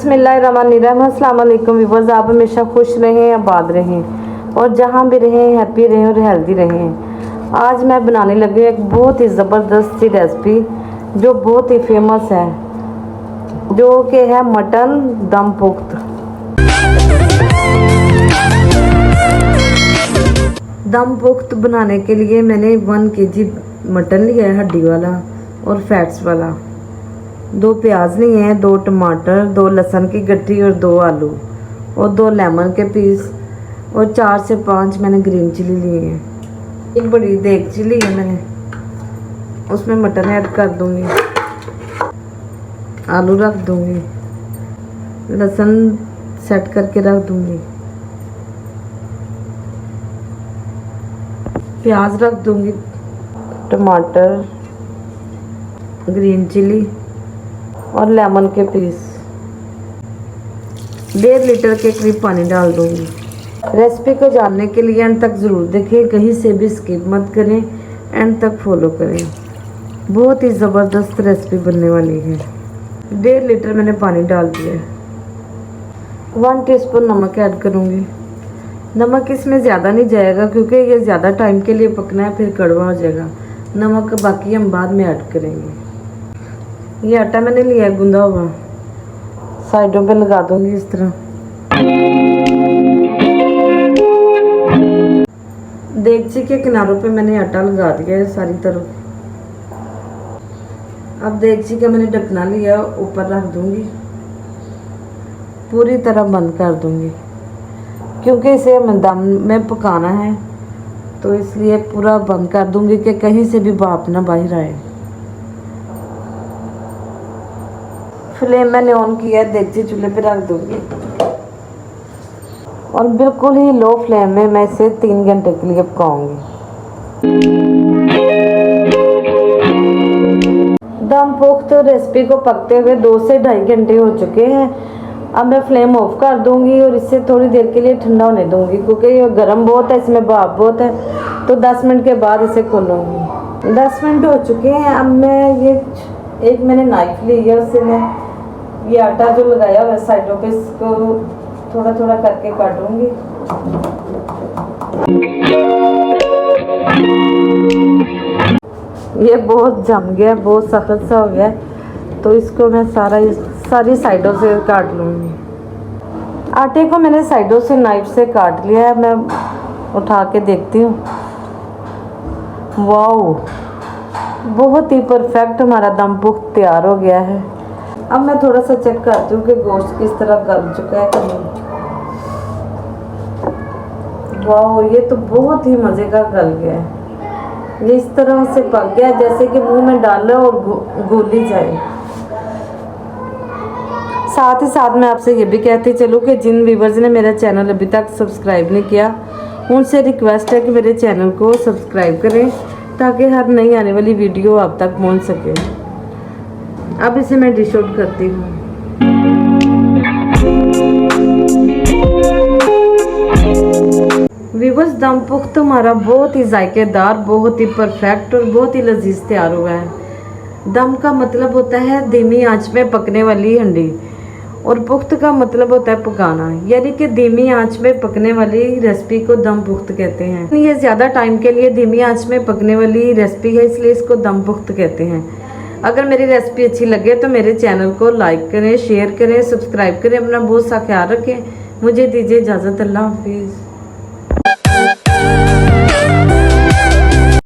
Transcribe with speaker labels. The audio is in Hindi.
Speaker 1: बिस्मिल्लाहिर्रहमानिर्रहीम। अस्सलाम वालेकुम व्यूअर्स, आप हमेशा खुश रहें, आबाद रहें और जहाँ भी रहें हैप्पी रहें और हेल्दी रहें। आज मैं बनाने लगी एक बहुत ही ज़बरदस्त सी रेसिपी जो बहुत ही फेमस है, जो कि है मटन दम पुख्त। दम पुख्त बनाने के लिए मैंने 1 kg मटन लिया है, हड्डी वाला और फैट्स वाला। 2 प्याज लिए हैं, 2 टमाटर, 2 लहसुन की गट्ठी और 2 आलू और 2 लेमन के पीस और 4 से 5 मैंने ग्रीन चिली लिए हैं। एक बड़ी देगची ली है मैंने, उसमें मटन ऐड कर दूंगी, आलू रख दूंगी, लहसुन सेट करके रख दूंगी, प्याज रख दूंगी, टमाटर, ग्रीन चिली और लेमन के पीस। 1.5 लीटर के करीब पानी डाल दूंगी। रेसिपी को जानने के लिए एंड तक ज़रूर देखें, कहीं से भी स्किप मत करें, एंड तक फॉलो करें। बहुत ही ज़बरदस्त रेसिपी बनने वाली है। 1.5 लीटर मैंने पानी डाल दिया है। 1 टीस्पून नमक ऐड करूँगी। नमक इसमें ज़्यादा नहीं जाएगा क्योंकि ये ज़्यादा टाइम के लिए पकना है, फिर कड़वा हो जाएगा। नमक बाकी हम बाद में ऐड करेंगे। ये आटा मैंने लिया है गूंदा हुआ, साइडों पे लगा दूंगी इस तरह। देगची के किनारों पे मैंने आटा लगा दिया है सारी तरफ। अब देगची का मैंने ढकना लिया, ऊपर रख दूंगी, पूरी तरह बंद कर दूंगी क्योंकि इसे दम में पकाना है, तो इसलिए पूरा बंद कर दूंगी कि कहीं से भी भाप ना बाहर आए। फ्लेम मैंने ऑन किया है, देगची चूल्हे पे रख दूंगी और बिल्कुल ही लो फ्लेम में मैं इसे 3 घंटे के लिए पकाऊंगी। दम पुख्त रेसिपी को पकते हुए 2 से 2.5 घंटे हो चुके हैं। अब मैं फ्लेम ऑफ कर दूंगी और इसे थोड़ी देर के लिए ठंडा होने दूंगी क्योंकि ये गर्म बहुत है, इसमें भाप बहुत है। तो 10 मिनट के बाद इसे खोलूंगी। 10 मिनट हो चुके हैं। अब मैं ये एक मैंने नाइफ ली है, उससे मैं ये आटा जो लगाया हुआ है साइडों पे, इसको थोड़ा थोड़ा करके काटूंगी। ये बहुत जम गया, बहुत सख्त सा हो गया, तो इसको मैं सारी साइडों से काट लूँगी। आटे को मैंने साइडों से नाइफ से काट लिया है। मैं उठा के देखती हूँ। वाओ, बहुत ही परफेक्ट हमारा दम पुख्त तैयार हो गया है। अब मैं थोड़ा सा चेक करती हूँ कि गोश्त किस तरह गल चुका है कि नहीं। वाओ, ये तो बहुत ही मज़े का गल गया है। ये इस तरह से पक गया जैसे कि मुंह में डालो और घुल जाए। साथ ही साथ मैं आपसे ये भी कहती चलूँ कि जिन व्यूवर्स ने मेरा चैनल अभी तक सब्सक्राइब नहीं किया, उनसे रिक्वेस्ट है कि मेरे चैनल को सब्सक्राइब करें ताकि हर नई आने वाली वीडियो आप तक पहुंच सके। अब इसे मैं डिश आउट करती हूँ। व्यूअर्स, दम पुख्त हमारा बहुत ही जायकेदार, बहुत ही परफेक्ट और बहुत ही लजीज तैयार हुआ है। दम का मतलब होता है धीमी आंच में पकने वाली हंडी और पुख्त का मतलब होता है पकाना, यानी कि धीमी आंच में पकने वाली रेसिपी को दम पुख्त कहते हैं। ये ज़्यादा टाइम के लिए धीमी आंच में पकने वाली रेसिपी है, इसलिए इसको दम पुख्त कहते हैं। अगर मेरी रेसिपी अच्छी लगे तो मेरे चैनल को लाइक करें, शेयर करें, सब्सक्राइब करें। अपना बहुत सा ख्याल रखें। मुझे दीजिए इजाज़त। अल्लाह हाफिज़।